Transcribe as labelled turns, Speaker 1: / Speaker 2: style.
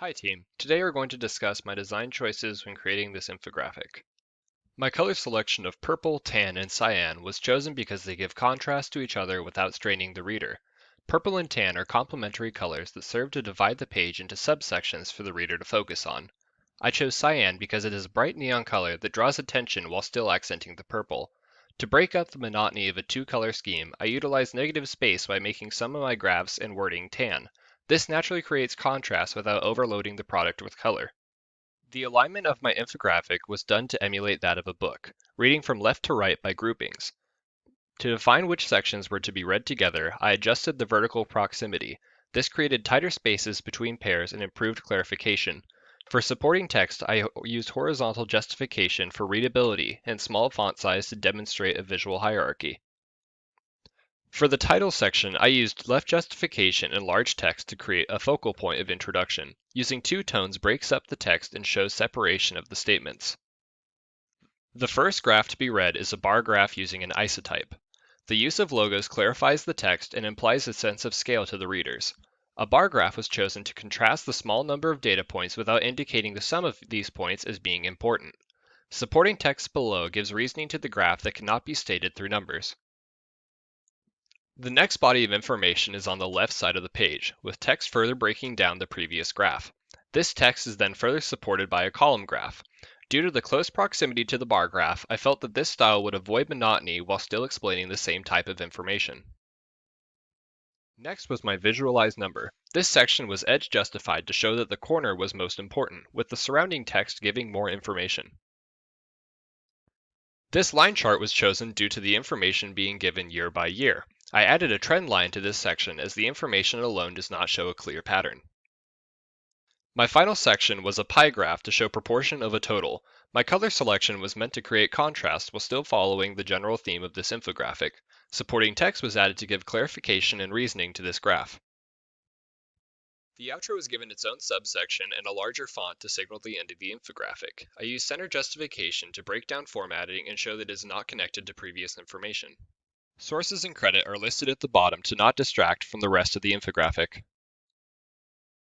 Speaker 1: Hi team, today we're going to discuss my design choices when creating this infographic. My color selection of purple, tan, and cyan was chosen because they give contrast to each other without straining the reader. Purple and tan are complementary colors that serve to divide the page into subsections for the reader to focus on. I chose cyan because it is a bright neon color that draws attention while still accenting the purple. To break up the monotony of a two-color scheme, I utilized negative space by making some of my graphs and wording tan. This naturally creates contrast without overloading the product with color. The alignment of my infographic was done to emulate that of a book, reading from left to right by groupings. To define which sections were to be read together, I adjusted the vertical proximity. This created tighter spaces between pairs and improved clarification. For supporting text, I used horizontal justification for readability and small font size to demonstrate a visual hierarchy. For the title section, I used left justification and large text to create a focal point of introduction. Using two tones breaks up the text and shows separation of the statements. The first graph to be read is a bar graph using an isotype. The use of logos clarifies the text and implies a sense of scale to the readers. A bar graph was chosen to contrast the small number of data points without indicating the sum of these points as being important. Supporting text below gives reasoning to the graph that cannot be stated through numbers. The next body of information is on the left side of the page, with text further breaking down the previous graph. This text is then further supported by a column graph. Due to the close proximity to the bar graph, I felt that this style would avoid monotony while still explaining the same type of information. Next was my visualized number. This section was edge justified to show that the corner was most important, with the surrounding text giving more information. This line chart was chosen due to the information being given year by year. I added a trend line to this section as the information alone does not show a clear pattern. My final section was a pie graph to show proportion of a total. My color selection was meant to create contrast while still following the general theme of this infographic. Supporting text was added to give clarification and reasoning to this graph. The outro was given its own subsection and a larger font to signal the end of the infographic. I used center justification to break down formatting and show that it is not connected to previous information. Sources and credit are listed at the bottom to not distract from the rest of the infographic.